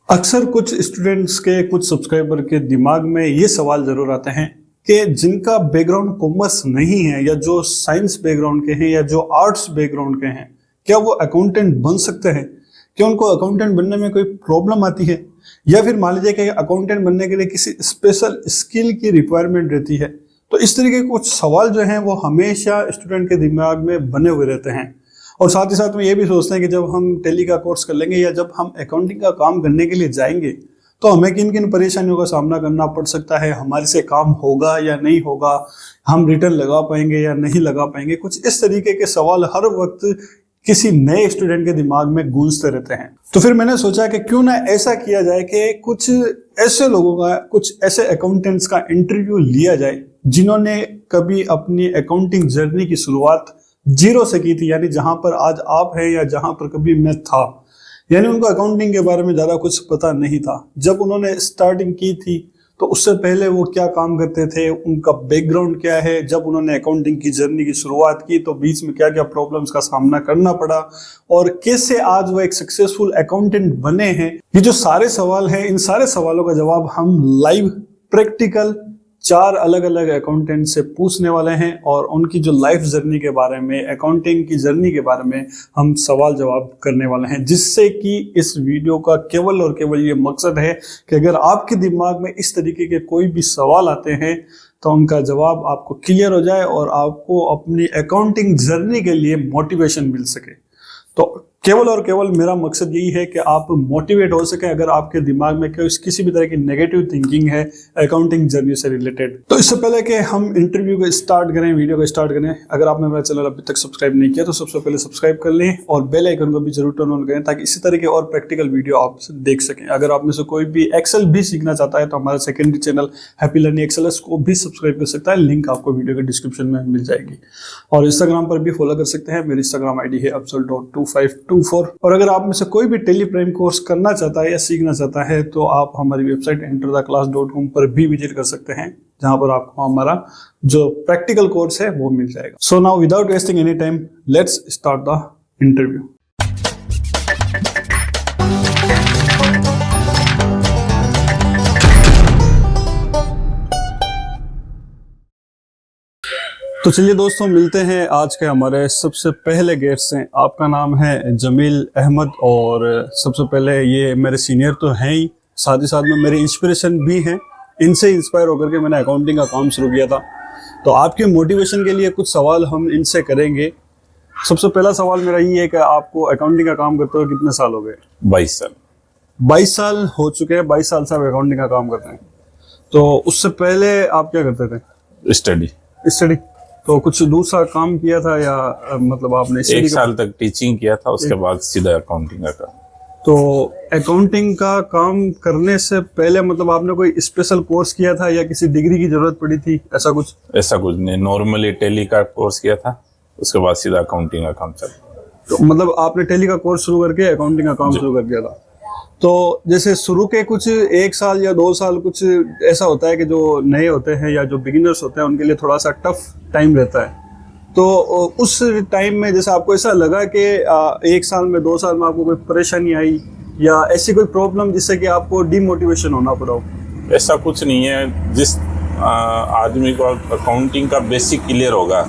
अक्सर कुछ स्टूडेंट्स के कुछ सब्सक्राइबर के दिमाग में ये सवाल जरूर आते हैं कि जिनका बैकग्राउंड कॉमर्स नहीं है या जो साइंस बैकग्राउंड के हैं या जो आर्ट्स बैकग्राउंड के हैं, क्या वो अकाउंटेंट बन सकते हैं? क्या उनको अकाउंटेंट बनने में कोई प्रॉब्लम आती है? या फिर मान लीजिए कि अकाउंटेंट बनने के लिए किसी स्पेशल स्किल की रिक्वायरमेंट रहती है। तो इस तरीके के कुछ सवाल जो हैं वो हमेशा स्टूडेंट के दिमाग में बने हुए रहते हैं। और साथ ही साथ में ये भी सोचते हैं कि जब हम टैली का कोर्स कर लेंगे या जब हम अकाउंटिंग का काम करने के लिए जाएंगे तो हमें किन किन परेशानियों का सामना करना पड़ सकता है, हमारे से काम होगा या नहीं होगा, हम रिटर्न लगा पाएंगे या नहीं लगा पाएंगे। कुछ इस तरीके के सवाल हर वक्त किसी नए स्टूडेंट के दिमाग में गूंजते रहते हैं। तो फिर मैंने सोचा कि क्यों ना ऐसा किया जाए कि कुछ ऐसे लोगों का, कुछ ऐसे अकाउंटेंट्स का इंटरव्यू लिया जाए जिन्होंने कभी अपनी अकाउंटिंग जर्नी की शुरुआत जीरो से की थी, यानी जहां पर आज आप हैं या जहां पर कभी मैं था, यानी उनको अकाउंटिंग के बारे में ज्यादा कुछ पता नहीं था। जब उन्होंने स्टार्टिंग की थी तो उससे पहले वो क्या काम करते थे, उनका बैकग्राउंड क्या है, जब उन्होंने अकाउंटिंग की जर्नी की शुरुआत की तो बीच में क्या क्या प्रॉब्लम्स का सामना करना पड़ा और कैसे आज वो एक सक्सेसफुल अकाउंटेंट बने हैं। ये जो सारे सवाल हैं, इन सारे सवालों का जवाब हम लाइव प्रैक्टिकल 4 अलग अलग अकाउंटेंट से पूछने वाले हैं और उनकी जो लाइफ जर्नी के बारे में, अकाउंटिंग की जर्नी के बारे में हम सवाल जवाब करने वाले हैं, जिससे कि इस वीडियो का केवल और केवल ये मकसद है कि अगर आपके दिमाग में इस तरीके के कोई भी सवाल आते हैं तो उनका जवाब आपको क्लियर हो जाए और आपको अपनी अकाउंटिंग जर्नी के लिए मोटिवेशन मिल सके। तो केवल और केवल मेरा मकसद यही है कि आप मोटिवेट हो सके अगर आपके दिमाग में किसी भी तरह की नेगेटिव थिंकिंग है अकाउंटिंग जर्नी से रिलेटेड। तो इससे पहले कि हम इंटरव्यू को स्टार्ट करें, वीडियो को स्टार्ट करें, अगर आपने मेरा चैनल अभी तक सब्सक्राइब नहीं किया तो सबसे पहले सब्सक्राइब कर लें और बेल आइकन को भी जरूर टर्न ऑन करें ताकि इसी तरह के और प्रैक्टिकल वीडियो आप देख सकें। अगर आप में से कोई भी एक्सेल भी सीखना चाहता है तो हमारा secondary channel happy learning Excel को भी सब्सक्राइब कर सकता है, लिंक आपको वीडियो के डिस्क्रिप्शन में मिल जाएगी। और इंस्टाग्राम पर भी फॉलो कर सकते हैं, मेरी इंस्टाग्राम ID है afzal.2524। और अगर आप में से कोई भी टेली प्राइम कोर्स करना चाहता है या सीखना चाहता है तो आप हमारी वेबसाइट entertheclass.com पर भी विजिट कर सकते हैं, जहां पर आपको हमारा जो प्रैक्टिकल कोर्स है वो मिल जाएगा। So now without wasting any time let's start the interview. तो चलिए दोस्तों, मिलते हैं आज के हमारे सबसे पहले गेस्ट हैं। आपका नाम है जमील अहमद और सबसे पहले ये मेरे सीनियर तो हैं ही, साथ ही साथ में मेरे इंस्पिरेशन भी हैं। इनसे इंस्पायर होकर के मैंने अकाउंटिंग का काम शुरू किया था। तो आपके मोटिवेशन के लिए कुछ सवाल हम इनसे करेंगे। सबसे पहला सवाल मेरा ये है कि आपको अकाउंटिंग का काम करते हुए कितने साल हो गए? 22 साल। 22 साल हो चुके हैं। 22 साल से आप अकाउंटिंग का काम करते हैं। तो उससे पहले आप क्या करते थे? स्टडी। तो कुछ दूसरा काम किया था या मतलब आपने 1 साल तक टीचिंग किया था, उसके बाद सीधा अकाउंटिंग का काम। तो अकाउंटिंग का काम करने से पहले मतलब आपने कोई स्पेशल कोर्स किया था या किसी डिग्री की जरूरत पड़ी थी, ऐसा कुछ? ऐसा कुछ नहीं, नॉर्मली टैली का कोर्स किया था, उसके बाद सीधा अकाउंटिंग का काम चला। तो मतलब आपने टैली का कोर्स शुरू करके अकाउंटिंग का काम शुरू कर दिया था। तो जैसे शुरू के कुछ 1 साल या 2 साल कुछ ऐसा होता है कि जो नए होते हैं या जो बिगिनर्स होते हैं उनके लिए थोड़ा सा टफ टाइम रहता है। तो उस टाइम में जैसे आपको ऐसा लगा कि 1 साल में 2 साल में आपको कोई परेशानी आई या ऐसी कोई प्रॉब्लम जिससे कि आपको डिमोटिवेशन होना पड़ा हो? ऐसा कुछ नहीं है। जिस आदमी को अकाउंटिंग का बेसिक क्लियर होगा,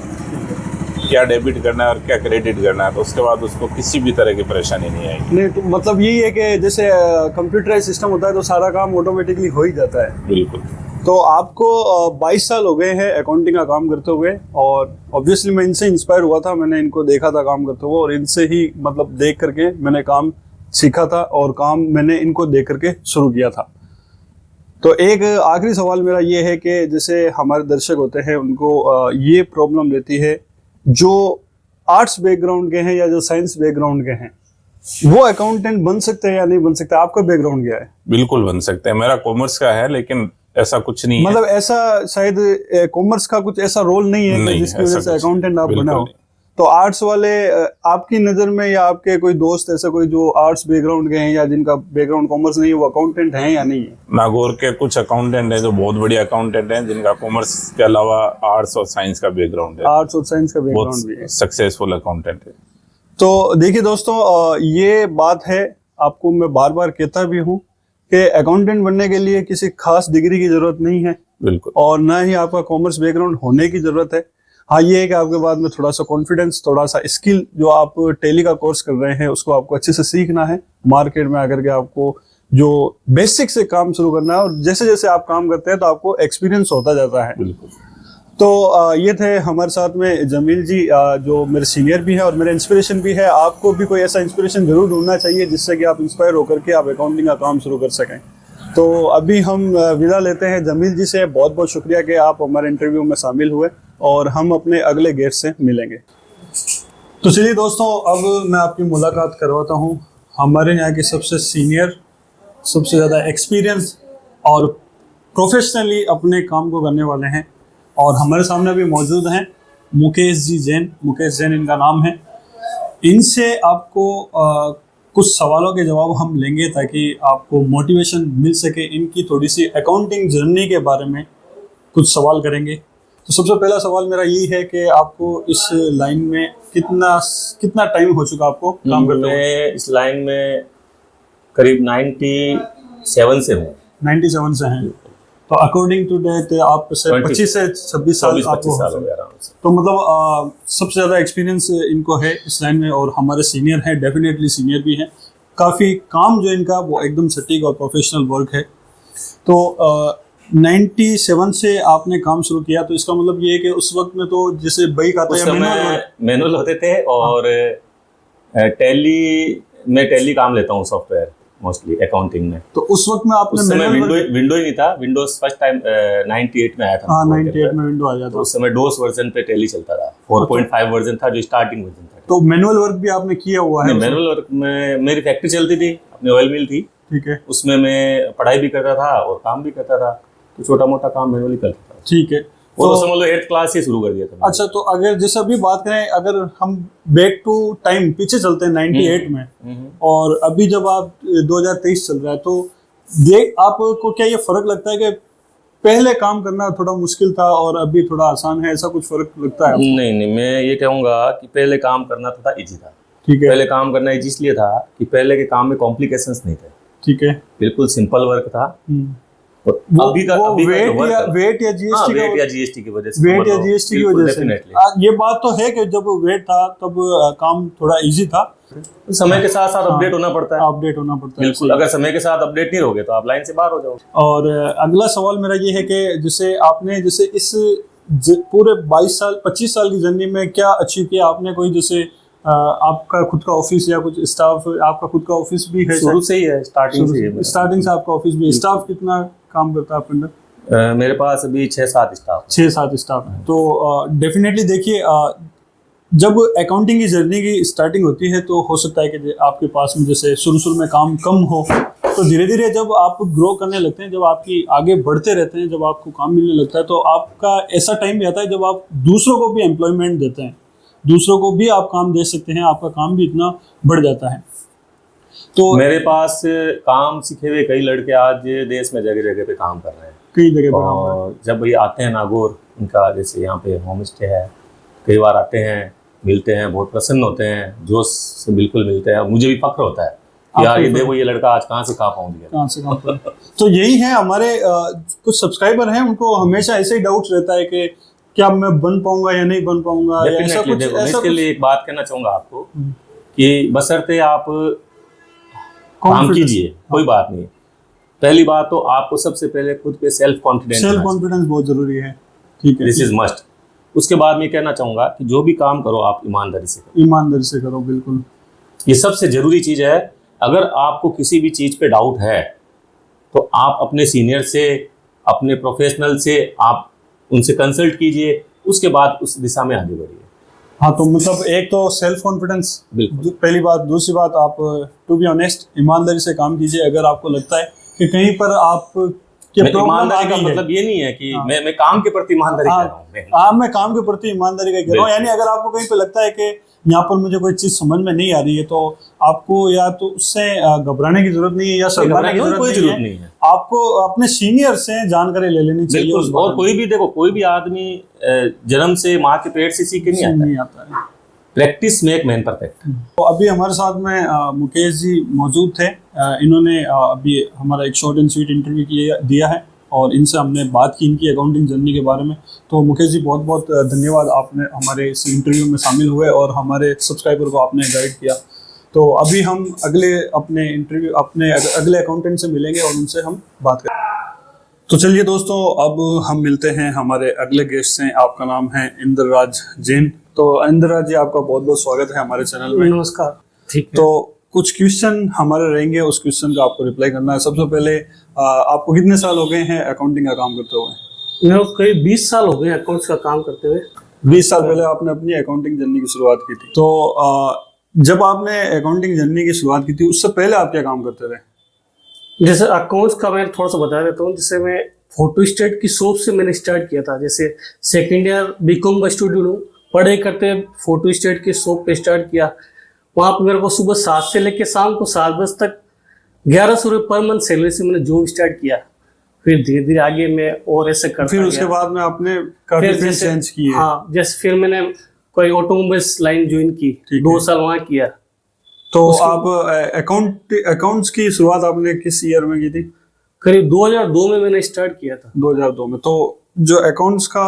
क्या डेबिट करना है और क्या क्रेडिट करना है, तो उसके बाद उसको किसी भी तरह की परेशानी नहीं आएगी। नहीं, तो मतलब यही है कि जैसे कंप्यूटराइज सिस्टम होता है तो सारा काम ऑटोमेटिकली हो ही जाता है। बिल्कुल। तो आपको 22 साल हो गए हैं अकाउंटिंग का काम करते हुए और ऑब्वियसली मैं इनसे इंस्पायर हुआ था, मैंने इनको देखा था काम करते हुए और इनसे ही मतलब देख करके मैंने काम सीखा था और काम मैंने इनको देख करके शुरू किया था। तो एक आखिरी सवाल मेरा ये है कि जैसे हमारे दर्शक होते हैं उनको ये प्रॉब्लम रहती है, जो आर्ट्स बैकग्राउंड के हैं या जो साइंस बैकग्राउंड के हैं वो अकाउंटेंट बन सकते हैं या नहीं बन सकते? आपका बैकग्राउंड क्या है? बिल्कुल बन सकते हैं। मेरा कॉमर्स का है, लेकिन ऐसा कुछ नहीं मतलब है। ऐसा शायद कॉमर्स का कुछ ऐसा रोल नहीं है कि जिसकी वजह से अकाउंटेंट आप बना हो। तो आर्ट्स वाले आपकी नज़र में या आपके कोई दोस्त ऐसा कोई जो आर्ट्स बैकग्राउंड के हैं या जिनका बैकग्राउंड कॉमर्स नहीं है वो अकाउंटेंट हैं या नहीं है? नागौर के कुछ अकाउंटेंट हैं जो बहुत बढ़िया अकाउंटेंट हैं, जिनका कॉमर्स के अलावा आर्ट्स और साइंस का बैकग्राउंड है। आर्ट्स और साइंस का बैकग्राउंड भी है, सक्सेसफुल अकाउंटेंट है। तो देखिए दोस्तों, ये बात है, आपको मैं बार बार कहता भी हूँ कि अकाउंटेंट बनने के लिए किसी खास डिग्री की जरूरत नहीं है बिल्कुल। और ना ही आपका कॉमर्स बैकग्राउंड होने की जरूरत है। हाँ, ये है कि आपके बाद में थोड़ा सा कॉन्फिडेंस, थोड़ा सा स्किल, जो आप टेली का कोर्स कर रहे हैं उसको आपको अच्छे से सीखना है। मार्केट में आकर के आपको जो बेसिक से काम शुरू करना है और जैसे जैसे आप काम करते हैं तो आपको एक्सपीरियंस होता जाता है। बिल्कुल। तो ये थे हमारे साथ में जमील जी, जो मेरे सीनियर भी है और मेरे इंस्पिरेशन भी है। आपको भी कोई ऐसा इंस्पिरेशन जरूर ढूंढना चाहिए जिससे कि आप इंस्पायर होकर के आप अकाउंटिंग का काम शुरू कर सकें। तो अभी हम विदा लेते हैं जमील जी से। बहुत बहुत शुक्रिया कि आप हमारे इंटरव्यू में शामिल हुए और हम अपने अगले गेस्ट से मिलेंगे। तो चलिए दोस्तों, अब मैं आपकी मुलाकात करवाता हूँ हमारे यहाँ के सबसे सीनियर, सबसे ज़्यादा एक्सपीरियंस और प्रोफेशनली अपने काम को करने वाले हैं और हमारे सामने भी मौजूद हैं मुकेश जी जैन। मुकेश जैन इनका नाम है। इनसे आपको कुछ सवालों के जवाब हम लेंगे ताकि आपको मोटिवेशन मिल सके। इनकी थोड़ी सी अकाउंटिंग जर्नी के बारे में कुछ सवाल करेंगे। तो सबसे पहला सवाल मेरा यही है कि आपको इस लाइन में कितना टाइम हो चुका आपको काम करते हुए? मैं इस लाइन में करीब 97 से हूँ। 97 से हैं। तो अकॉर्डिंग टू डेट आप 25 से 26 साल आपको हो गया आराम से। तो मतलब सबसे ज़्यादा एक्सपीरियंस इनको है इस लाइन में और हमारे सीनियर हैं, डेफिनेटली सीनियर भी हैं। काफ़ी काम जो इनका वो एकदम सटीक और प्रोफेशनल वर्क है। तो 97 से आपने काम शुरू किया, तो इसका मतलब ये है कि उस वक्त में तो जैसे बाइक आता उस है समय मैनुअल होते थे और टैली काम लेता हूँ सॉफ्टवेयर मोस्टली अकाउंटिंग में। तो उस वक्त में आपने उस समय manual विंडो ही नहीं था। विंडोज फर्स्ट टाइम 98 में आया था। हाँ, 98 में विंडो आ जाता। तो उस समय डोस वर्जन पे टैली चलता था। 4.5 वर्जन था जो स्टार्टिंग वर्जन था। तो मैनुअल वर्क भी आपने किया हुआ है? मैनुअल वर्क में मेरी फैक्ट्री चलती थी, अपनी ऑयल मिल थी। ठीक है। उसमें मैं पढ़ाई भी करता था और काम भी करता था, तो छोटा मोटा काम मैनुअली करता था। ठीक है। तो समझ लो 8th क्लास से शुरू कर दिया था। अच्छा, तो अगर जैसे अभी बात करें, अगर हम बैक टू टाइम पीछे चलते हैं 98 में और अभी जब आप 2023 चल रहा है, तो ये आपको क्या ये फर्क लगता है कि पहले काम करना थोड़ा मुश्किल था और अभी थोड़ा आसान है? ऐसा कुछ फर्क लगता है आपको? नहीं, मैं ये कहूँगा कि पहले काम करना थोड़ा इजी था। ठीक है। पहले काम करना इजी इसलिए था कि पहले के काम में कॉम्प्लिकेशंस नहीं थे। ठीक है। बिल्कुल सिंपल वर्क था। अभी का वेट या जीएसटी की वजह से, वेट या जीएसटी की वजह से ये बात तो है कि जब वेट था तब काम थोड़ा इजी था। समय के साथ साथ अपडेट होना पड़ता है। अपडेट होना पड़ता है बिल्कुल। अगर समय के साथ अपडेट नहीं रहोगे तो आप लाइन से बाहर हो जाओगे। और अगला सवाल मेरा ये है कि जैसे आपने जैसे इस पूरे 25 साल की जर्नी में क्या अचीव किया आपने? कोई जैसे आपका खुद का ऑफिस या कुछ स्टाफ, आपका खुद का ऑफिस भी है? शुरू से ही है, स्टार्टिंग से आपका ऑफिस भी है। स्टाफ कितना काम करता है आपके अंदर? मेरे पास अभी 6-7 स्टाफ है। तो डेफिनेटली देखिए, जब अकाउंटिंग की जर्नी की स्टार्टिंग होती है तो हो सकता है कि आपके पास में जैसे शुरू में काम कम हो, तो धीरे धीरे जब आप ग्रो करने लगते हैं, जब आपकी आगे बढ़ते रहते हैं, जब आपको काम मिलने लगता है, तो आपका ऐसा टाइम भी आता है जब आप दूसरों को भी एम्प्लॉयमेंट देते हैं, दूसरों को भी आप काम दे सकते हैं, आपका काम भी इतना बढ़ जाता है। तो मेरे पास काम सीखे हुए कई लड़के आज देश में जगह जगह पे काम कर रहे हैं, कई जगह पर। और जब ये आते हैं नागौर, उनका जैसे यहाँ पे होम स्टे है, कई बार आते हैं, मिलते हैं, बहुत प्रसन्न होते हैं, जोश से बिल्कुल मिलते हैं। मुझे भी फक्र होता है कि यार ये देखो ये लड़का आज कहाँ से कहाँ पहुँच गया, कहाँ से कहाँ पर। तो यही है हमारे कुछ सब्सक्राइबर हैं, उनको हमेशा ऐसे ही डाउट रहता है कि क्या मैं बन पाऊंगा या नहीं बन पाऊंगा। मैं इसके लिए एक बात कहना चाहूँगा आपको कि बशर्ते आप काम कीजिए, कोई बात नहीं। पहली बात तो आपको सबसे पहले खुद पे सेल्फ कॉन्फिडेंस बहुत जरूरी है। ठीक है, दिस इज मस्ट। उसके बाद मैं कहना चाहूँगा कि जो भी काम करो आप ईमानदारी से करो। बिल्कुल, ये सबसे जरूरी चीज़ है। अगर आपको किसी भी चीज़ पे डाउट है तो आप अपने सीनियर से, अपने प्रोफेशनल से आप उनसे कंसल्ट कीजिए, उसके बाद उस दिशा में आगे बढ़िए। हाँ, तो मतलब एक तो सेल्फ कॉन्फिडेंस पहली बात, दूसरी बात आप टू बी ऑनेस्ट ईमानदारी से काम कीजिए। अगर आपको लगता है कि कहीं पर आप ईमानदारी का मतलब ये नहीं है कि मैं काम के प्रति ईमानदारी कर रहा हूँ। मैं काम के प्रति ईमानदारी का कह रहा हूँ। यानी अगर आपको कहीं पे लगता है कि यहाँ पर मुझे कोई चीज समझ में नहीं आ रही है, तो आपको या तो उससे घबराने की जरूरत नहीं है या शर्माने की कोई जरूरत नहीं है। आपको अपने सीनियर से जानकारी ले लेनी चाहिए। और कोई भी देखो, कोई भी आदमी जन्म से माँ के पेट से सीख के नहीं आता है। Practice make man perfect. तो अभी हमारे साथ में मुकेश जी मौजूद थे। इन्होंने अभी हमारा एक शॉर्ट एंड स्वीट इंटरव्यू दिया है और इनसे हमने बात की इनकी अकाउंटिंग जर्नी के बारे में। तो मुकेश जी बहुत बहुत धन्यवाद, आपने हमारे इस इंटरव्यू में शामिल हुए और हमारे सब्सक्राइबर को आपने गाइड किया। तो अभी हम अगले अकाउंटेंट से मिलेंगे और उनसे हम बात करेंगे। तो चलिए दोस्तों, अब हम मिलते हैं हमारे अगले गेस्ट से। आपका नाम है इंद्रराज जैन। तो इंद्रराज जी, आपका बहुत बहुत स्वागत है हमारे चैनल में। नमस्कार। ठीक है। तो कुछ क्वेश्चन हमारे रहेंगे, उस क्वेश्चन का आपको रिप्लाई करना है। सबसे पहले आपको कितने साल हो गए हैं अकाउंटिंग का काम करते हुए? मेरे को करीब 20 साल हो गए अकाउंट्स का काम करते हुए। 20 साल पहले आपने अपनी अकाउंटिंग जर्नी की शुरुआत की थी। तो जब आपने अकाउंटिंग जर्नी की शुरुआत की थी, उससे पहले आप क्या काम करते थे? जैसे अकाउंट्स का मैं थोड़ा सा बता देता हूँ। जैसे मैं फोटो स्टेट की शॉप से मैंने स्टार्ट किया था। जैसे सेकेंड ईयर बीकॉम का स्टूडेंट हूँ, पढ़ाई करते फोटो स्टेट की शॉप पे स्टार्ट किया। वहाँ पे मेरे को सुबह 7 से लेकर शाम को 7 बजे तक 1100 रुपये पर मंथ सैलरी से मैंने जॉब स्टार्ट किया। फिर धीरे धीरे आगे मैं और ऐसे करता फिर गया। उसके बाद में आपने काफी फील्ड चेंज की है। हाँ, जैसे फिर मैंने कोई ऑटोमोबाइल्स लाइन ज्वाइन की, 2 साल वहाँ किया। तो आप अकाउंट्स की शुरुआत आपने किस ईयर में की थी? करीब 2002 में मैंने स्टार्ट किया था। 2002 में। तो जो अकाउंट्स का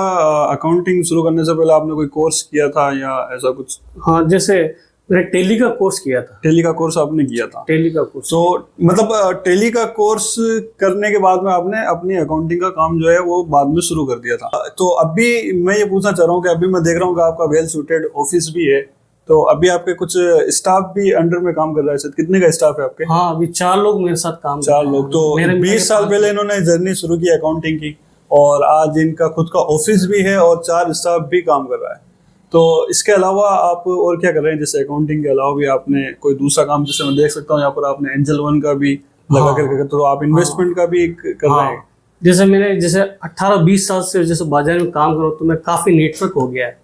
अकाउंटिंग शुरू करने से पहले आपने कोई कोर्स किया था या ऐसा कुछ? हाँ, जैसे मैंने टेली का कोर्स किया था। टेली का कोर्स आपने किया था? टेली का कोर्स। तो मतलब टेली का कोर्स करने के बाद में आपने अपनी अकाउंटिंग का काम जो है वो बाद में शुरू कर दिया था। तो अभी मैं ये पूछना चाह रहा हूँ कि अभी मैं देख रहा हूँ कि आपका वेल सूटेड ऑफिस भी है, तो अभी आपके कुछ स्टाफ भी अंडर में काम कर रहा है। शायद कितने का स्टाफ है आपके? हाँ, अभी 4 लोग मेरे साथ काम 4 लोग। तो 20 साल पहले इन्होंने जर्नी शुरू की अकाउंटिंग की और आज इनका खुद का ऑफिस भी है और 4 स्टाफ भी काम कर रहा है। तो इसके अलावा आप और क्या कर रहे हैं? जैसे अकाउंटिंग के अलावा भी आपने कोई दूसरा काम, जैसे मैं देख सकता हूँ यहाँ पर आपने एंजल वन का भी लगा करके, तो आप इन्वेस्टमेंट का भी कर रहे हैं। जैसे मैंने 18-20 साल से जैसे बाजार में काम करूँ तो मैं काफी नेटवर्क हो गया है।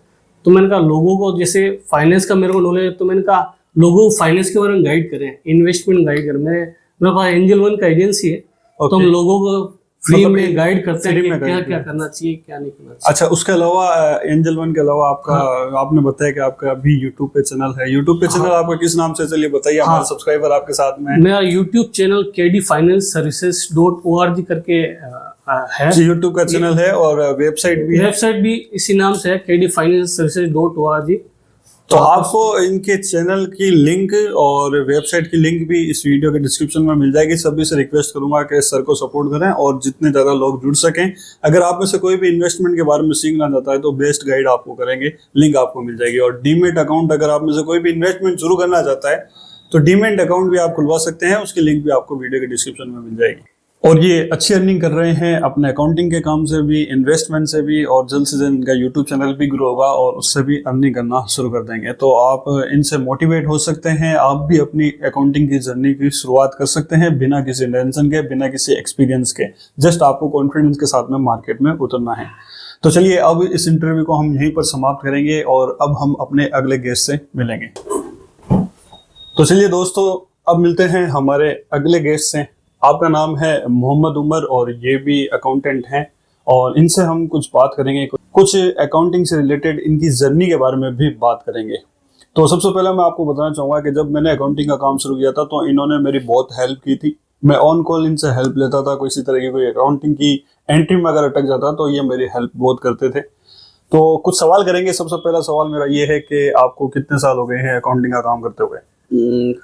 तो मैंने कहा लोगों को, जैसे फाइनेंस का मेरे को नॉलेज है, तो मैंने कहा लोगों को फाइनेंस के बारे में गाइड करें, इन्वेस्टमेंट गाइड करें। मेरे पास एंजल वन का एजेंसी है। तो हम लोगों को फ्री में गाइड करते हैं कि क्या क्या करना चाहिए, क्या नहीं करना चाहिए। अच्छा, उसके अलावा एंजल वन के अलावा आपका आपने बताया कि आपका अभी यूट्यूब पे चैनल है। यूट्यूब पे चैनल आपका किस नाम से, चलिए बताइए, हमारे सब्सक्राइबर आपके साथ में है। मेरा यूट्यूब चैनल kdfinanceservices.org करके है। यूट्यूब का चैनल है और वेबसाइट भी है। वेबसाइट भी इसी नाम से है, kdfinanceservices.org। तो आपको इनके चैनल की लिंक और वेबसाइट की लिंक भी इस वीडियो के डिस्क्रिप्शन में मिल जाएगी। सभी से रिक्वेस्ट करूंगा कि सर को सपोर्ट करें और जितने ज़्यादा लोग जुड़ सकें। अगर आप में से कोई भी इन्वेस्टमेंट के बारे में सीखना चाहता है तो बेस्ट गाइड आपको करेंगे, लिंक आपको मिल जाएगी। और डीमेट अकाउंट, अगर आप में से कोई भी इन्वेस्टमेंट शुरू करना चाहता है तो डीमेट अकाउंट भी आप खुलवा सकते हैं, उसकी लिंक भी आपको वीडियो के डिस्क्रिप्शन में मिल जाएगी। और ये अच्छी अर्निंग कर रहे हैं अपने अकाउंटिंग के काम से भी, इन्वेस्टमेंट से भी, और जल्द से जल्द इनका यूट्यूब चैनल भी ग्रो होगा और उससे भी अर्निंग करना शुरू कर देंगे। तो आप इनसे मोटिवेट हो सकते हैं, आप भी अपनी अकाउंटिंग की जर्नी की शुरुआत कर सकते हैं बिना किसी टेंशन के, बिना किसी एक्सपीरियंस के। जस्ट आपको कॉन्फिडेंस के साथ में मार्केट में उतरना है। तो चलिए, अब इस इंटरव्यू को हम यहीं पर समाप्त करेंगे और अब हम अपने अगले गेस्ट से मिलेंगे। तो चलिए दोस्तों, अब मिलते हैं हमारे अगले गेस्ट से। आपका नाम है मोहम्मद उमर और ये भी अकाउंटेंट हैं और इनसे हम कुछ बात करेंगे, कुछ अकाउंटिंग से रिलेटेड इनकी जर्नी के बारे में भी बात करेंगे। तो सबसे पहले मैं आपको बताना चाहूँगा कि जब मैंने अकाउंटिंग का काम शुरू किया था तो इन्होंने मेरी बहुत हेल्प की थी। मैं ऑन कॉल इनसे हेल्प लेता था, कोई इसी तरह की कोई अकाउंटिंग की एंट्री में अगर अटक जाता तो ये मेरी हेल्प बहुत करते थे। तो कुछ सवाल करेंगे। सबसे पहला सवाल मेरा ये है कि आपको कितने साल हो गए हैं अकाउंटिंग का काम करते हुए?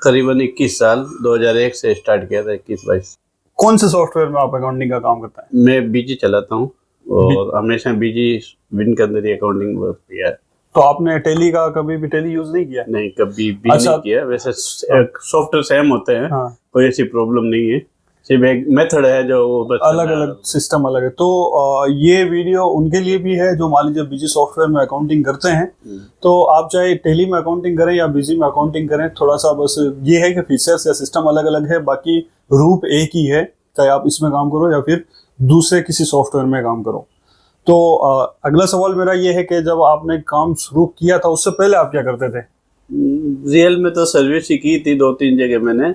करीबन 21 साल, 2001 से स्टार्ट किया था, 21-22। कौन से सॉफ्टवेयर में आप अकाउंटिंग का काम करते हैं? मैं बीजी चलाता हूँ और हमेशा बीजी विन के अंदर ही अकाउंटिंग वर्क किया है। तो आपने टेली का कभी भी टेली यूज नहीं किया? नहीं, कभी भी अच्छा। नहीं किया। वैसे सॉफ्टवेयर सेम होते हैं। हाँ। कोई ऐसी प्रॉब्लम नहीं है, सिर्फ एक मेथड है जो बस अलग अलग सिस्टम अलग है। तो ये वीडियो उनके लिए भी है जो मान लीजिए बीजी सॉफ्टवेयर में अकाउंटिंग करते हैं। तो आप चाहे टेली में अकाउंटिंग करें या बीजी में अकाउंटिंग करें, थोड़ा सा बस ये है कि फीचर्स या सिस्टम अलग अलग है, बाकी रूप एक ही है, चाहे आप इसमें काम करो या फिर दूसरे किसी सॉफ्टवेयर में काम करो। तो अगला सवाल मेरा ये है कि जब आपने काम शुरू किया था उससे पहले आप क्या करते थे? रियल में तो सर्विस ही की थी 2-3 जगह मैंने।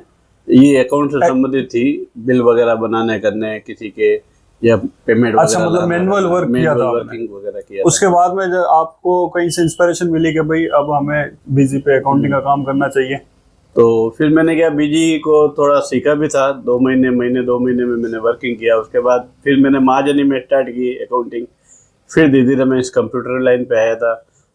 ये अकाउंट से संबंधित थी, बिल वगैरह बनाने करने, किसी के या पेमेंट अच्छा, मतलब manual work किया था आपने। वर्किंग वगैरह किया उसके बाद में जब आपको कहीं से इंस्पिरेशन मिली कि भाई अब हमें बीजी पे अकाउंटिंग का काम करना चाहिए? तो फिर मैंने क्या बीजी को थोड़ा सीखा भी था, 2 महीने में मैंने वर्किंग किया। उसके बाद फिर मैंने महाजनी में स्टार्ट की अकाउंटिंग। फिर धीरे धीरे मैं इस कंप्यूटर लाइन पे आया था।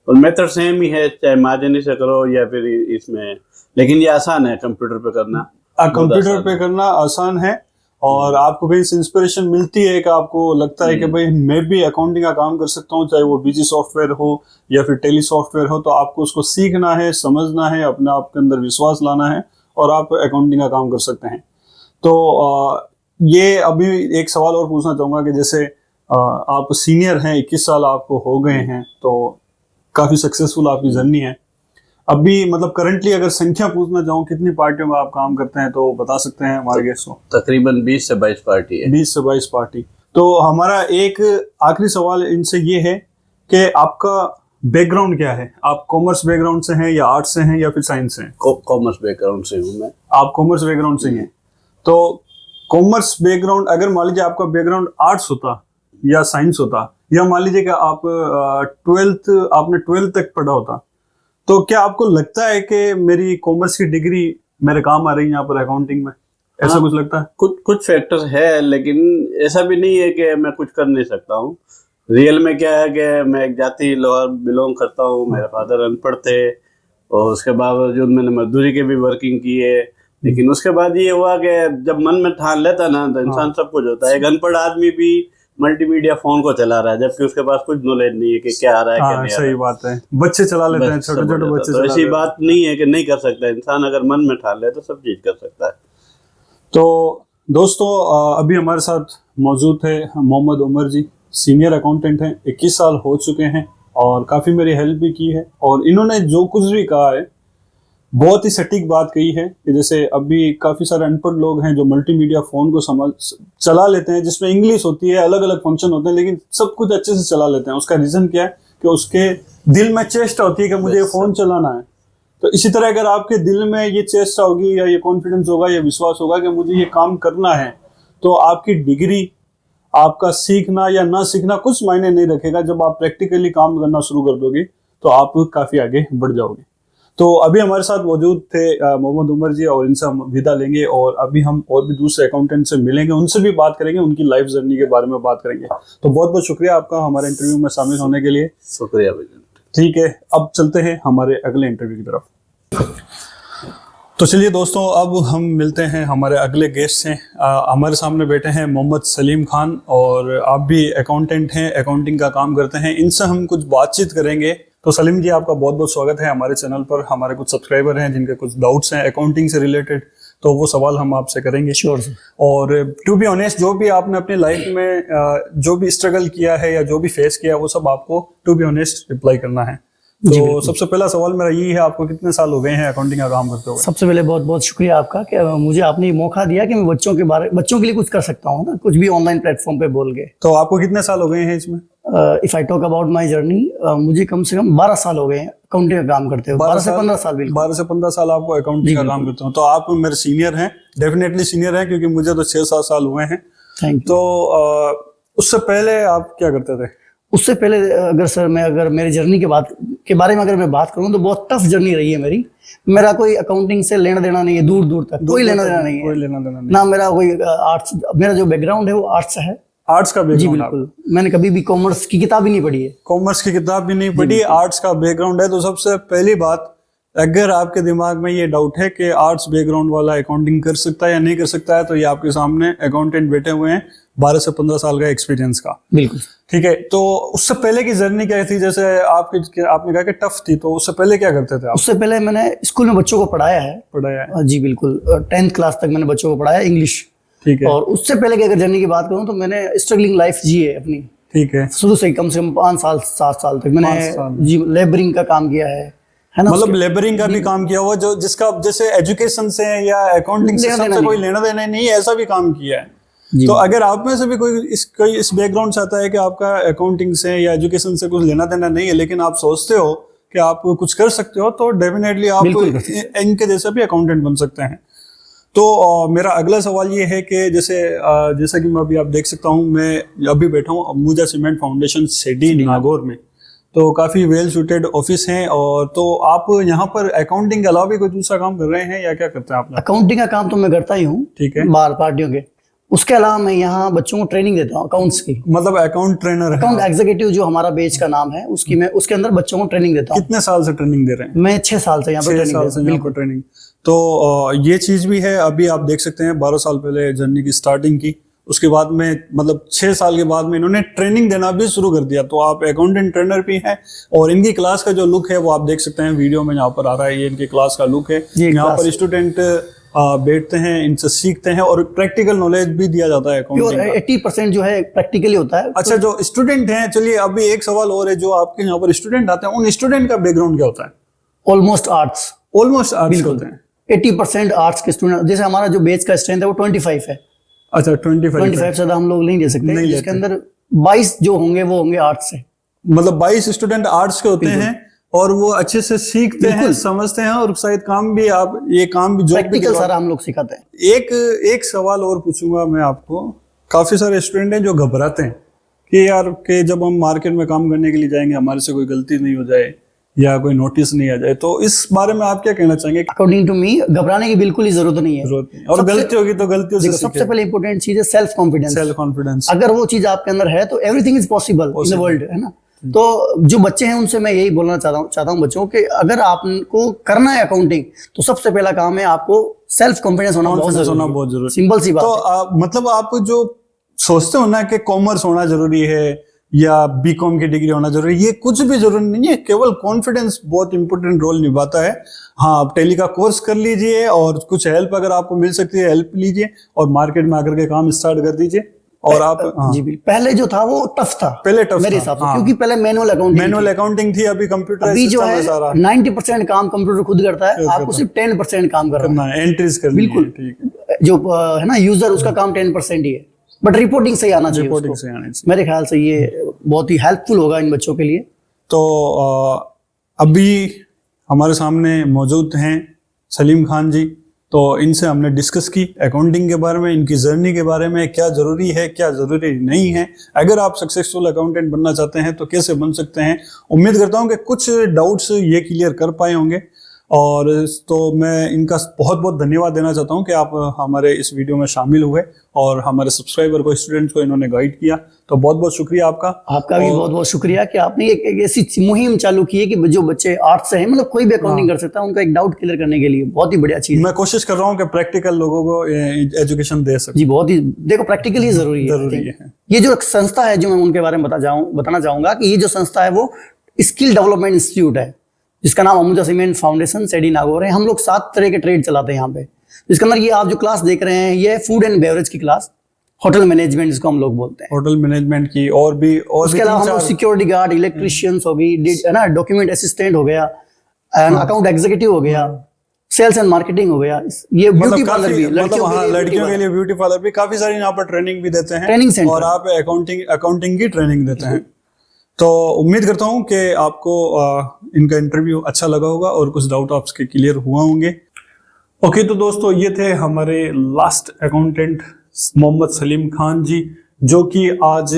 और मेथड सेम ही है, चाहे महाजनी से करो या फिर इसमें, लेकिन ये आसान है कंप्यूटर पे करना। कंप्यूटर पे करना आसान है। और आपको कहीं से इंस्पिरेशन मिलती है कि आपको लगता है कि भाई मैं भी अकाउंटिंग का काम कर सकता हूँ, चाहे वो बीजी सॉफ्टवेयर हो या फिर टेली सॉफ्टवेयर हो, तो आपको उसको सीखना है, समझना है, अपने आप के अंदर विश्वास लाना है और आप अकाउंटिंग का काम कर सकते हैं। तो ये अभी एक सवाल और पूछना चाहूँगा कि जैसे आप सीनियर हैं, 21 साल आपको हो गए हैं, तो काफ़ी सक्सेसफुल आपकी जर्नी है। अभी मतलब करंटली अगर संख्या पूछना चाहूँ कितनी पार्टियों में आप काम करते हैं तो बता सकते हैं हमारे गेस्ट को? तकरीबन 20 से 22 पार्टी है। 20 से 22 पार्टी। तो हमारा एक आखिरी सवाल इनसे ये है कि आपका बैकग्राउंड क्या है? आप कॉमर्स बैकग्राउंड से हैं या आर्ट्स से हैं या फिर साइंस से हैं? कॉमर्स बैकग्राउंड से हूँ मैं। आप कॉमर्स बैकग्राउंड से ही हैं। तो कॉमर्स बैकग्राउंड, अगर मान लीजिए आपका बैकग्राउंड आर्ट्स होता या साइंस होता, या मान लीजिए कि आप आपने 12th तक पढ़ा होता, तो क्या आपको लगता है कि मेरी कॉमर्स की डिग्री मेरे काम आ रही है यहाँ पर अकाउंटिंग में? ऐसा कुछ लगता है? कुछ फैक्टर है, लेकिन ऐसा भी नहीं है कि मैं कुछ कर नहीं सकता हूँ। रियल में क्या है कि मैं एक जाति लोअर बिलोंग करता हूँ। मेरे फादर अनपढ़ थे और उसके बावजूद मैंने मजदूरी के भी वर्किंग की है। लेकिन उसके बाद ये हुआ कि जब मन में ठान लेता ना तो इंसान सब कुछ होता है। एक अनपढ़ आदमी भी मल्टीमीडिया फोन को चला रहा है जबकि उसके पास कुछ नॉलेज नहीं है कि क्या आ रहा है क्या नहीं आ रहा है। सही बात है, बच्चे चला लेते हैं, छोटे छोटे बच्चे तो ऐसी बात नहीं है कि नहीं कर सकता इंसान, अगर मन में ठान ले तो सब चीज कर सकता है। तो दोस्तों अभी हमारे साथ मौजूद है मोहम्मद उमर जी, सीनियर अकाउंटेंट हैं, 21 साल हो चुके हैं और काफ़ी मेरी हेल्प भी की है। और इन्होंने जो कुछ भी कहा है बहुत ही सटीक बात कही है कि जैसे अभी काफ़ी सारे अनपढ़ लोग हैं जो मल्टीमीडिया फ़ोन को चला लेते हैं, जिसमें इंग्लिश होती है, अलग अलग फंक्शन होते हैं, लेकिन सब कुछ अच्छे से चला लेते हैं। उसका रीज़न क्या है कि उसके दिल में चेष्टा होती है कि मुझे ये फ़ोन चलाना है। तो इसी तरह अगर आपके दिल में ये चेष्टा होगी या ये कॉन्फिडेंस होगा या विश्वास होगा कि मुझे ये काम करना है, तो आपकी डिग्री, आपका सीखना या ना सीखना कुछ मायने नहीं रखेगा। जब आप प्रैक्टिकली काम करना शुरू कर दोगे तो आप काफ़ी आगे बढ़ जाओगे। तो अभी हमारे साथ मौजूद थे मोहम्मद उमर जी और इनसे हम विदा लेंगे और अभी हम और भी दूसरे अकाउंटेंट से मिलेंगे, उनसे भी बात करेंगे, उनकी लाइफ जर्नी के बारे में बात करेंगे। तो बहुत बहुत शुक्रिया आपका हमारे इंटरव्यू में शामिल होने के लिए। शुक्रिया भाई। ठीक है, अब चलते हैं हमारे अगले इंटरव्यू की तरफ। तो चलिए दोस्तों, अब हम मिलते हैं हमारे अगले गेस्ट हैं। हमारे सामने बैठे हैं मोहम्मद सलीम खान और आप भी अकाउंटेंट हैं, अकाउंटिंग का काम करते हैं। इनसे हम कुछ बातचीत करेंगे। तो सलीम जी, आपका बहुत बहुत स्वागत है हमारे चैनल पर। हमारे कुछ सब्सक्राइबर हैं जिनके कुछ डाउट्स हैं अकाउंटिंग से रिलेटेड, तो वो सवाल हम आपसे करेंगे। श्योर। और टू बी ऑनेस्ट, जो भी आपने अपनी लाइफ में जो भी स्ट्रगल किया है या जो भी फेस किया है, वो सब आपको टू बी ऑनेस्ट रिप्लाई करना है। तो सबसे पहला सवाल मेरा यही है, आपको कितने साल हो गए हैं अकाउंटिंग का काम करते हुए? सबसे पहले बहुत बहुत शुक्रिया आपका कि मुझे आपने ये मौका दिया कि मैं बच्चों के लिए कुछ कर सकता हूँ ना, कुछ भी ऑनलाइन प्लेटफॉर्म पे बोल के। तो आपको कितने साल हो गए हैं इसमें? If I talk about my journey, मुझे कम से कम 12 साल हो गए हैं अकाउंटिंग का काम करते हुए। 12 से 15 साल। बिल्कुल 12 से 15 साल आपको अकाउंटिंग का काम करते हो। तो आप मेरे सीनियर हैं, डेफिनेटली सीनियर हैं, क्योंकि मुझे तो 6-7 साल हुए हैं। Thank you. तो उससे पहले आप क्या करते थे? उससे पहले अगर मेरी जर्नी के बारे में अगर मैं बात करूं तो बहुत टफ जर्नी रही है मेरी। मेरा कोई अकाउंटिंग से लेना देना नहीं है, दूर दूर तक कोई लेना देना नहीं है। कोई लेना देना नहीं ना मेरा कोई आर्ट्स, मेरा जो बैकग्राउंड है वो आर्ट्स है। आर्ट्स का जी बैकग्राउंड? बिल्कुल। मैंने कभी भी कॉमर्स की किताब ही नहीं पढ़ी है। कॉमर्स की किताब भी नहीं पढ़ी, आर्ट्स का बैकग्राउंड है। तो सबसे पहली बात, अगर आपके दिमाग में ये डाउट है कि आर्ट्स बैकग्राउंड वाला अकाउंटिंग कर सकता है या नहीं कर सकता है, तो ये आपके सामने अकाउंटेंट बैठे हुए हैं 12 से 15 साल का एक्सपीरियंस का। बिल्कुल। ठीक है, तो उससे पहले की जर्नी क्या थी? जैसे आपने कहा कि टफ थी, तो उससे पहले क्या करते थे आप? उससे पहले मैंने स्कूल में बच्चों को पढ़ाया है। जी बिल्कुल, 10th क्लास तक मैंने बच्चों को पढ़ाया इंग्लिश। ठीक है। और उससे पहले की अगर जर्नी की बात करूं तो मैंने स्ट्रगलिंग लाइफ जी है अपनी। ठीक है। शुरू से ही कम से कम 5 साल 7 साल तक मैंने जी लेबरिंग का काम किया है ना। मतलब लेबरिंग का भी काम किया हुआ, जो जिसका जैसे एजुकेशन से या अकाउंटिंग से कोई लेना देना नहीं है, ऐसा भी काम किया है। तो अगर आप में से भी कोई इस बैकग्राउंड से आता है कि आपका अकाउंटिंग से या एजुकेशन से कुछ लेना देना नहीं है, लेकिन आप सोचते हो कि आप कुछ कर सकते हो, तो डेफिनेटली आप इनके जैसे भी अकाउंटेंट बन सकते हैं। तो मेरा अगला सवाल ये है कि जैसा कि मैं अभी आप देख सकता हूँ, मैं अभी बैठा हूँ अंबुजा सीमेंट फाउंडेशन सेडी नागौर में। तो काफ़ी वेल सूटेड ऑफिस हैं। और तो आप यहाँ पर अकाउंटिंग के अलावा भी कोई दूसरा काम कर रहे हैं या क्या करते हैं आप? अकाउंटिंग का काम तो मैं करता ही हूँ, ठीक है, बाहर पार्टियों के। उसके अलावा मैं यहाँ बच्चों को ट्रेनिंग देता हूँ अकाउंट्स की। मतलब अकाउंट ट्रेनर है? अकाउंट एग्जीक्यूटिव जो हमारा बेच का नाम है, उसकी मैं उसके अंदर बच्चों को ट्रेनिंग देता हूँ। कितने साल से ट्रेनिंग दे रहे हैं? मैं 6 साल से यहाँ पर ट्रेनिंग। तो ये चीज भी है, अभी आप देख सकते हैं 12 साल पहले जर्नी की स्टार्टिंग की, उसके बाद में मतलब 6 साल के बाद में इन्होंने ट्रेनिंग देना भी शुरू कर दिया। तो आप अकाउंटेंट ट्रेनर भी हैं और इनकी क्लास का जो लुक है वो आप देख सकते हैं वीडियो में यहाँ पर आ रहा है। ये इनकी क्लास का लुक है। यहाँ पर स्टूडेंट बैठते हैं, इनसे सीखते हैं और प्रैक्टिकल नॉलेज भी दिया जाता है अकाउंटिंग का। 80% जो है प्रैक्टिकली होता है। अच्छा, जो स्टूडेंट हैं, चलिए अभी एक सवाल और है, जो आपके यहाँ पर स्टूडेंट आते हैं उन स्टूडेंट का बैकग्राउंड क्या होता है? ऑलमोस्ट आर्ट्स होते हैं। 80% आर्ट्स के स्टूडेंट। जैसे हमारा जो बेच का स्ट्रेंथ है वो 25 है। अच्छा, 25 से ज्यादा हम लोग नहीं दे सकते। इसके अंदर 22 जो होंगे वो होंगे आर्ट्स से। मतलब 22 स्टूडेंट आर्ट्स के होते हैं और वो अच्छे से सीखते हैं, समझते हैं और शायद काम भी आप ये काम भी प्रैक्टिकल सारा हम लोग सिखाते हैं। एक सवाल और पूछूंगा मैं आपको। काफी सारे स्टूडेंट हैं जो घबराते हैं कि यार कि जब हम मार्केट में काम करने के लिए जाएंगे हमारे से कोई गलती नहीं हो जाए या कोई नोटिस नहीं आ जाए, तो इस बारे में आप क्या कहना चाहेंगे? अकॉर्डिंग टू मी घबराने की बिल्कुल ही जरूरत नहीं है। और गलती होगी तो गलतियों से सबसे पहले इंपॉर्टेंट चीज है सेल्फ कॉन्फिडेंस। अगर वो चीज आपके अंदर है तो everything is possible in the world, है ना। तो जो बच्चे हैं उनसे मैं यही बोलना चाहता हूँ बच्चों के, अगर आपको करना है अकाउंटिंग तो सबसे पहला काम है आपको सेल्फ कॉन्फिडेंस होना बहुत जरूरी। सिंपल सी बात। तो मतलब आप जो सोचते हो ना कि कॉमर्स होना जरूरी है या बीकॉम की डिग्री होना जरूरी है, ये कुछ भी जरूरी नहीं है। केवल कॉन्फिडेंस बहुत इंपॉर्टेंट रोल निभाता है। हाँ, आप टेली का कोर्स कर लीजिए और कुछ हेल्प अगर आपको मिल सकती है हेल्प लीजिए और मार्केट में आकर के काम स्टार्ट कर दीजिए। और आप जी बिल्कुल, पहले जो था वो टफ था, पहले टफ मेरे हिसाब से, क्योंकि पहले मैनुअल अकाउंटिंग थी। अभी कंप्यूटर, अभी जो है 90% काम कंप्यूटर खुद करता है, आपको सिर्फ 10% काम करना है, एंट्रीज करनी। बिल्कुल, जो है ना यूजर, उसका काम 10% ही है, बट रिपोर्टिंग सही आना चाहिए। मेरे ख्याल से ये बहुत ही हेल्पफुल होगा इन बच्चों के लिए। तो अभी हमारे सामने मौजूद हैं सलीम खान जी। तो इनसे हमने डिस्कस की अकाउंटिंग के बारे में, इनकी जर्नी के बारे में, क्या ज़रूरी है क्या ज़रूरी नहीं है। अगर आप सक्सेसफुल अकाउंटेंट बनना चाहते हैं तो कैसे बन सकते हैं। उम्मीद करता हूं कि कुछ डाउट्स ये क्लियर कर पाए होंगे। और तो मैं इनका बहुत बहुत धन्यवाद देना चाहता हूं कि आप हमारे इस वीडियो में शामिल हुए और हमारे सब्सक्राइबर को, स्टूडेंट्स को इन्होंने गाइड किया। तो बहुत बहुत शुक्रिया आपका। आपका भी बहुत बहुत शुक्रिया कि आपने एक ऐसी मुहिम चालू की है कि जो बच्चे आर्ट्स से हैं, मतलब कोई भी अकाउंटिंग कर सकता है, उनका एक डाउट क्लियर करने के लिए बहुत ही बढ़िया चीज। मैं कोशिश कर रहा हूँ कि प्रैक्टिकल लोगों को एजुकेशन दे सकूं। जी, बहुत ही, देखो प्रैक्टिकली जरूरी है। ये जो संस्था है जो मैं उनके बारे में बताना चाहूंगा कि ये जो संस्था है वो स्किल डेवलपमेंट इंस्टीट्यूट है, जिसका नाम अंबुजा सीमेंट फाउंडेशन सेडी नागौर है। हम लोग 7 तरह के ट्रेड चलाते हैं यहाँ पे। इसके अंदर ये आप जो क्लास देख रहे हैं ये फूड एंड बेवरेज की क्लास, होटल मैनेजमेंट जिसको हम लोग बोलते हैं, होटल मैनेजमेंट की। और भी उसके अलावा हम लोग सिक्योरिटी गार्ड, इलेक्ट्रिशियंस हो गई, है ना, डॉक्यूमेंट असिस्टेंट हो गया, अकाउंट एग्जीक्यूटिव हो गया, सेल्स एंड मार्केटिंग हो गया, ये ब्यूटी पार्लर भी, लड़कियों के लिए ब्यूटी पार्लर भी, काफी सारी यहाँ पर ट्रेनिंग भी देते हैं, ट्रेनिंग सेंटर, और आप अकाउंटिंग की ट्रेनिंग देते हैं। तो उम्मीद करता हूँ कि आपको इनका इंटरव्यू अच्छा लगा होगा और कुछ डाउट आपके क्लियर हुआ होंगे। ओके, तो दोस्तों ये थे हमारे लास्ट अकाउंटेंट मोहम्मद सलीम खान जी, जो कि आज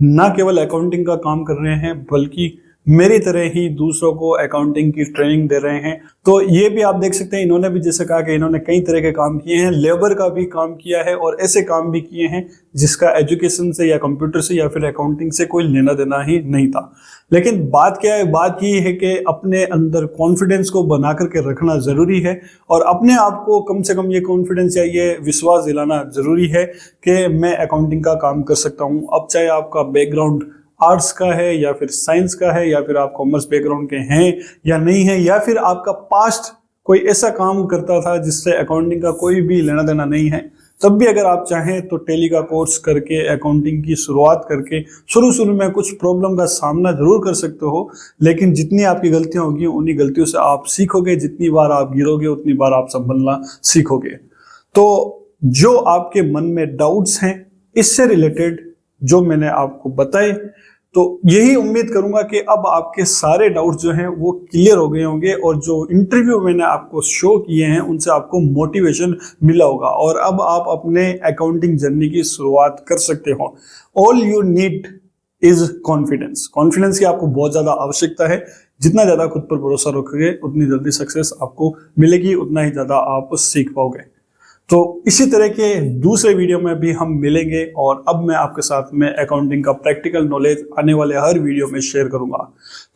न केवल अकाउंटिंग का काम कर रहे हैं बल्कि मेरी तरह ही दूसरों को अकाउंटिंग की ट्रेनिंग दे रहे हैं। तो ये भी आप देख सकते हैं, इन्होंने भी जैसे कहा कि इन्होंने कई तरह के काम किए हैं, लेबर का भी काम किया है और ऐसे काम भी किए हैं जिसका एजुकेशन से या कंप्यूटर से या फिर अकाउंटिंग से कोई लेना देना ही नहीं था। लेकिन बात क्या है, बात ये है कि अपने अंदर कॉन्फिडेंस को बना करके रखना ज़रूरी है और अपने आप को कम से कम ये कॉन्फिडेंस या ये विश्वास दिलाना ज़रूरी है कि मैं अकाउंटिंग का काम कर सकता हूँ। अब चाहे आपका बैकग्राउंड आर्ट्स का है या फिर साइंस का है या फिर आप कॉमर्स बैकग्राउंड के हैं या नहीं है, या फिर आपका पास्ट कोई ऐसा काम करता था जिससे अकाउंटिंग का कोई भी लेना देना नहीं है, तब भी अगर आप चाहें तो टेली का कोर्स करके अकाउंटिंग की शुरुआत करके शुरू में कुछ प्रॉब्लम का सामना जरूर कर सकते हो, लेकिन जितनी आपकी गलतियां होगी उन्हीं गलतियों से आप सीखोगे। जितनी बार आप गिरोगे उतनी बार आप संभलना सीखोगे। तो जो आपके मन में डाउट्स हैं इससे रिलेटेड जो मैंने आपको बताए, तो यही उम्मीद करूंगा कि अब आपके सारे डाउट्स जो हैं वो क्लियर हो गए होंगे और जो इंटरव्यू मैंने आपको शो किए हैं उनसे आपको मोटिवेशन मिला होगा और अब आप अपने अकाउंटिंग जर्नी की शुरुआत कर सकते हो। All you need is confidence. Confidence की आपको बहुत ज्यादा आवश्यकता है। जितना ज्यादा खुद पर भरोसा रखोगे उतनी जल्दी सक्सेस आपको मिलेगी, उतना ही ज्यादा आप सीख पाओगे। तो इसी तरह के दूसरे वीडियो में भी हम मिलेंगे और अब मैं आपके साथ में अकाउंटिंग का प्रैक्टिकल नॉलेज आने वाले हर वीडियो में शेयर करूंगा।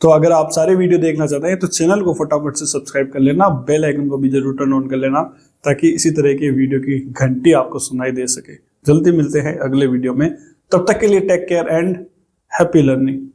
तो अगर आप सारे वीडियो देखना चाहते हैं तो चैनल को फटाफट से सब्सक्राइब कर लेना, बेल आइकन को भी जरूर टर्न ऑन कर लेना ताकि इसी तरह के वीडियो की घंटी आपको सुनाई दे सके। जल्दी मिलते हैं अगले वीडियो में, तब तक के लिए take care and happy learning.